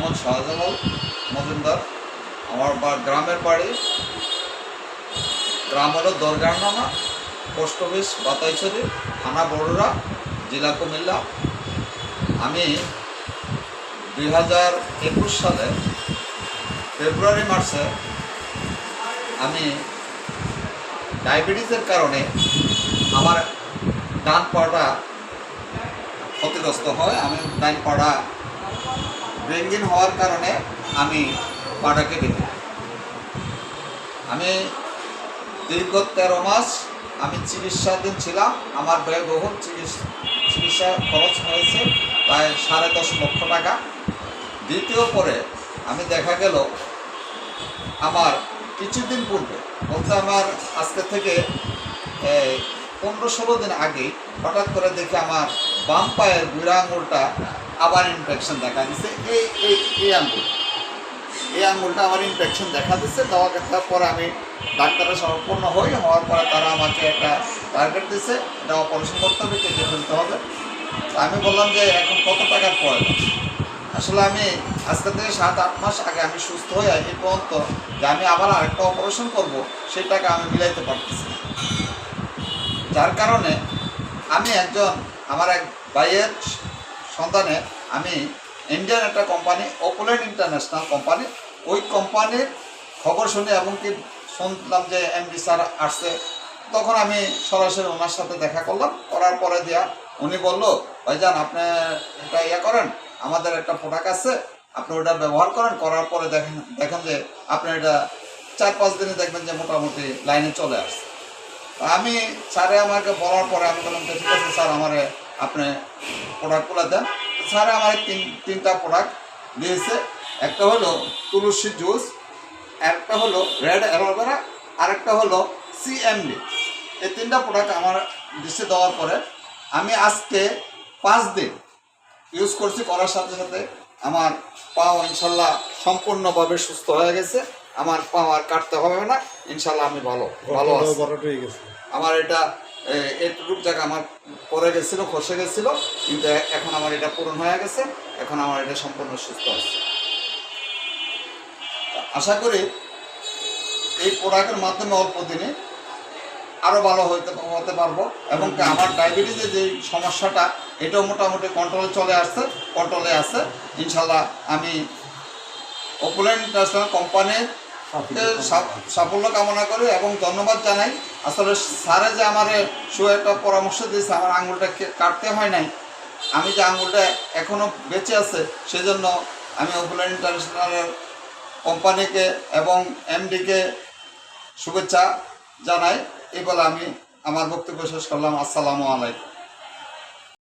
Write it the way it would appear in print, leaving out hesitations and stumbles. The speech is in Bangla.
মোহাম্মদ শাহজালাল মজুমদার। আমার গ্রামের বাড়ি, গ্রাম হলো দরগারনামা, পোস্ট অফিস বাতাইছড়ি, থানা বড়ুরা, জেলা কুমিল্লা। আমি 2021 সালে ফেব্রুয়ারি মাসে আমি ডায়াবেটিসের কারণে আমার ডান পাটা ক্ষতিগ্রস্ত হয়। আমি ডান পাটা ব্রেনগিন হওয়ার কারণে আমি পাটা কেটে দিই। আমি দীর্ঘ 13 মাস আমি চিকিৎসাধীন ছিলাম। আমার ব্যয়বহুল চিকিৎসা খরচ হয়েছে প্রায় 10.5 লক্ষ টাকা। দ্বিতীয় পরে আমি দেখা গেল আমার কিছুদিন পূর্বে, বলতে আমার আজকে থেকে 15-16 দিন আগেই হঠাৎ করে দেখি আমার বাম পায়ের বুড়া আঙুলটা আবার ইনফেকশন দেখা দিচ্ছে। এই আঙুলটা আমার ইনফেকশন দেখা দিচ্ছে। দেওয়ার পরে আমি ডাক্তারের সম্পূর্ণ হওয়ার পরে তারা আমাকে একটা টার্গেট দিচ্ছে, এটা অপারেশন করতে হবে, কেটে ফেলতে হবে। আমি বললাম যে এখন কত টাকার প্রয়োজন। আসলে আমি আজকে থেকে 7-8 মাস আগে আমি সুস্থ হয়ে এই পর্যন্ত যে আমি আবার আরেকটা অপারেশন করব সেই টাকা আমি মিলাইতে পারতেছি না। যার কারণে আমি আমার এক ভাইয়ের সন্ধানে আমি ইন্ডিয়ান একটা কোম্পানি, অপোল্যান্ড ইন্টারন্যাশনাল কোম্পানি, ওই কোম্পানির খবর শুনে এবং কি শুনলাম যে এমডি স্যার আসছে। তখন আমি সরাসরি ওনার সাথে দেখা করলাম। করার পরে উনি বললো, ভাইজান আপনি এটা করেন, আমাদের একটা প্রোডাক্ট আছে, আপনি ওটা ব্যবহার করার পরে দেখেন যে আপনি এটা 4-5 দিনে দেখবেন যে মোটামুটি লাইনে চলে আসছে। আমি স্যারে আমাকে বলার পরে আমি বললাম যে ঠিক আছে স্যার, আমারে আপনি প্রোডাক্টগুলো দেন। স্যারে আমার তিনটা প্রোডাক্ট দিয়েছে। একটা হলো তুলসী জুস, একটা হলো রেড অ্যালোভেরা, আর একটা হলো CMD। এই 3টা প্রোডাক্ট আমার দিচ্ছে। দেওয়ার পরে আমি আজকে 5 দিন ইউজ করছি। করার সাথে সাথে আমার পাও ইনশাল্লাহ সম্পূর্ণভাবে সুস্থ হয়ে গেছে। আমার পাও আর কাটতে হবে না ইনশাল্লাহ। আমি ভালো আছি। আমার এটা এটুকু জায়গা আমার পরে গেছিলো, খসে গেছিলো, কিন্তু এখন আমার এটা পূরণ হয়ে গেছে। এখন আমার এটা সম্পূর্ণ সুস্থ আছে। আশা করি এই প্রোডাক্টের মাধ্যমে অল্প দিনে আরও ভালো হতে পারবো। এবং আমার ডায়াবেটিসের যে সমস্যাটা এটাও মোটামুটি কন্ট্রোলে আছে ইনশাল্লাহ। আমি অপোল্যান্ড ইন্টারন্যাশনাল কোম্পানির সাফল্য কামনা করি এবং ধন্যবাদ জানাই। আসলে স্যারে যে আমার একটা পরামর্শ দিয়েছে, আমার আঙুলটা কাটতে হয় নাই, আমি যে আঙুলটা এখনও বেঁচে আছে, সেজন্য আমি অপোল্যান্ড ইন্টারন্যাশনালের কোম্পানিকে এবং এমডিকে শুভেচ্ছা জানাই। এই বলে আমি আমার বক্তব্য শেষ করলাম। আসসালামু আলাইকুম।